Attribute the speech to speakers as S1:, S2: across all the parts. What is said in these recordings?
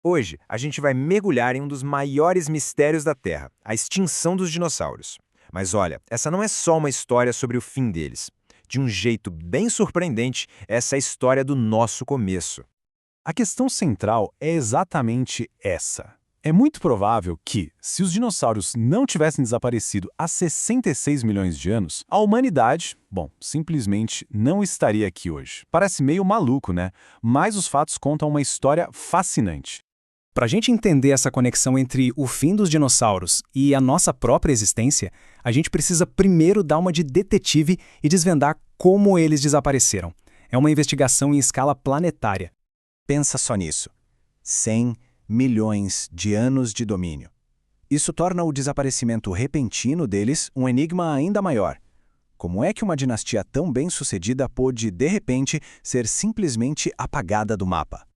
S1: Hoje, a gente vai mergulhar em um dos maiores mistérios da Terra, a extinção dos dinossauros. Mas olha, essa não é só uma história sobre o fim deles. De um jeito bem surpreendente, essa é a história do nosso começo.
S2: A questão central é exatamente essa. É muito provável que, se os dinossauros não tivessem desaparecido há 66 milhões de anos, a humanidade, simplesmente não estaria aqui hoje. Parece meio maluco, né? Mas os fatos contam uma história fascinante.
S3: Para a gente entender essa conexão entre o fim dos dinossauros e a nossa própria existência, a gente precisa primeiro dar uma de detetive e desvendar como eles desapareceram. É uma investigação em escala planetária.
S4: Pensa só nisso. 100 milhões de anos de domínio. Isso torna o desaparecimento repentino deles um enigma ainda maior. Como é que uma dinastia tão bem-sucedida pôde, de repente, ser simplesmente apagada do mapa?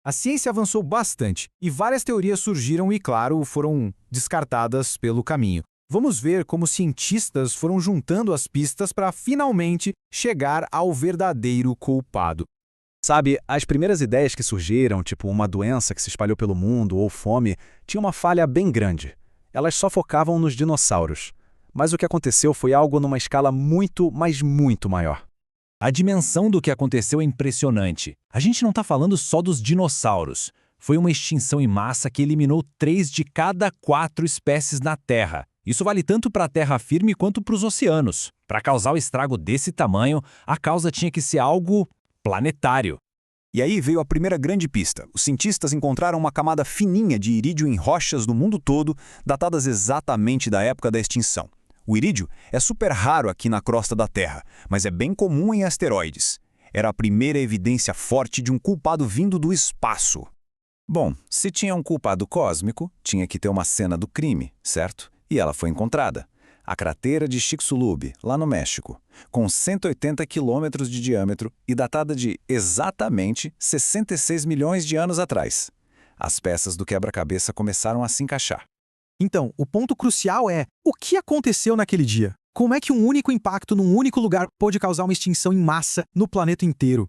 S5: A ciência avançou bastante e várias teorias surgiram e, claro, foram descartadas pelo caminho. Vamos ver como cientistas foram juntando as pistas para finalmente chegar ao verdadeiro culpado.
S3: Sabe, as primeiras ideias que surgiram, tipo uma doença que se espalhou pelo mundo ou fome, tinham uma falha bem grande. Elas só focavam nos dinossauros. Mas o que aconteceu foi algo numa escala muito, mas muito maior.
S6: A dimensão do que aconteceu é impressionante. A gente não está falando só dos dinossauros. Foi uma extinção em massa que eliminou 3 de cada 4 espécies na Terra. Isso vale tanto para a terra firme quanto para os oceanos. Para causar o estrago desse tamanho, a causa tinha que ser algo planetário.
S4: E aí veio a primeira grande pista. Os cientistas encontraram uma camada fininha de irídio em rochas do mundo todo, datadas exatamente da época da extinção. O irídio é super raro aqui na crosta da Terra, mas é bem comum em asteroides. Era a primeira evidência forte de um culpado vindo do espaço. Bom, se tinha um culpado cósmico, tinha que ter uma cena do crime, certo? E ela foi encontrada. A cratera de Chicxulub, lá no México, com 180 quilômetros de diâmetro e datada de exatamente 66 milhões de anos atrás. As peças do quebra-cabeça começaram a se encaixar.
S5: Então, o ponto crucial é o que aconteceu naquele dia? Como é que um único impacto num único lugar pode causar uma extinção em massa no planeta inteiro?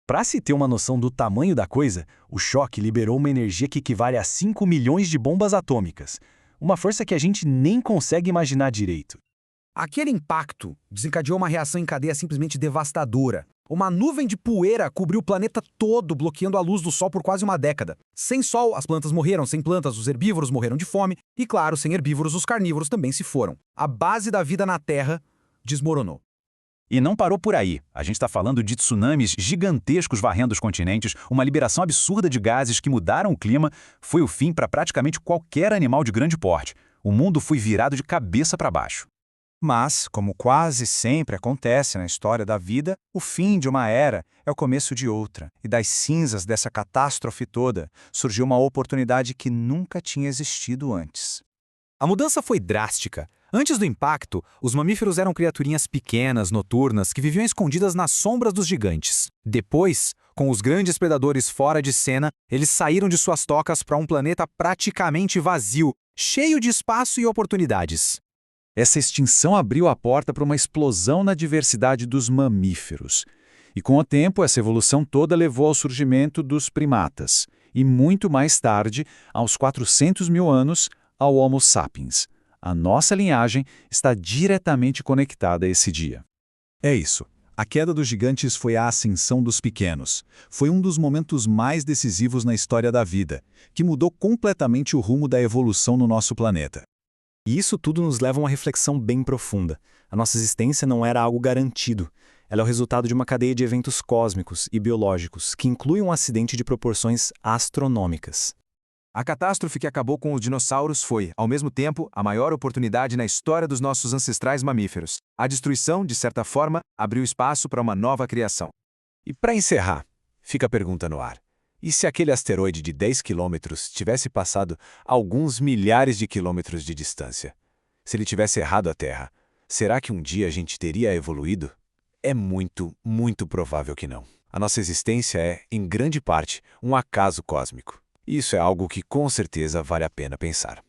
S6: Para se ter uma noção do tamanho da coisa, o choque liberou uma energia que equivale a 5 milhões de bombas atômicas. Uma força que a gente nem consegue imaginar direito.
S5: Aquele impacto desencadeou uma reação em cadeia simplesmente devastadora. Uma nuvem de poeira cobriu o planeta todo, bloqueando a luz do Sol por quase uma década. Sem Sol, as plantas morreram, sem plantas, os herbívoros morreram de fome, e claro, sem herbívoros, os carnívoros também se foram. A base da vida na Terra desmoronou.
S6: E não parou por aí. A gente está falando de tsunamis gigantescos varrendo os continentes, uma liberação absurda de gases que mudaram o clima, foi o fim para praticamente qualquer animal de grande porte. O mundo foi virado de cabeça para baixo.
S4: Mas, como quase sempre acontece na história da vida, o fim de uma era é o começo de outra. E das cinzas dessa catástrofe toda, surgiu uma oportunidade que nunca tinha existido antes.
S5: A mudança foi drástica. Antes do impacto, os mamíferos eram criaturinhas pequenas, noturnas, que viviam escondidas nas sombras dos gigantes. Depois, com os grandes predadores fora de cena, eles saíram de suas tocas para um planeta praticamente vazio, cheio de espaço e oportunidades.
S2: Essa extinção abriu a porta para uma explosão na diversidade dos mamíferos. E com o tempo, essa evolução toda levou ao surgimento dos primatas. E muito mais tarde, aos 400 mil anos, ao Homo sapiens. A nossa linhagem está diretamente conectada a esse dia.
S4: É isso. A queda dos gigantes foi a ascensão dos pequenos. Foi um dos momentos mais decisivos na história da vida, que mudou completamente o rumo da evolução no nosso planeta.
S3: E isso tudo nos leva a uma reflexão bem profunda. A nossa existência não era algo garantido. Ela é o resultado de uma cadeia de eventos cósmicos e biológicos que inclui um acidente de proporções astronômicas.
S1: A catástrofe que acabou com os dinossauros foi, ao mesmo tempo, a maior oportunidade na história dos nossos ancestrais mamíferos. A destruição, de certa forma, abriu espaço para uma nova criação.
S4: E para encerrar, fica a pergunta no ar. E se aquele asteroide de 10 quilômetros tivesse passado alguns milhares de quilômetros de distância? Se ele tivesse errado a Terra, será que um dia a gente teria evoluído? É muito, muito provável que não. A nossa existência é, em grande parte, um acaso cósmico. Isso é algo que com certeza vale a pena pensar.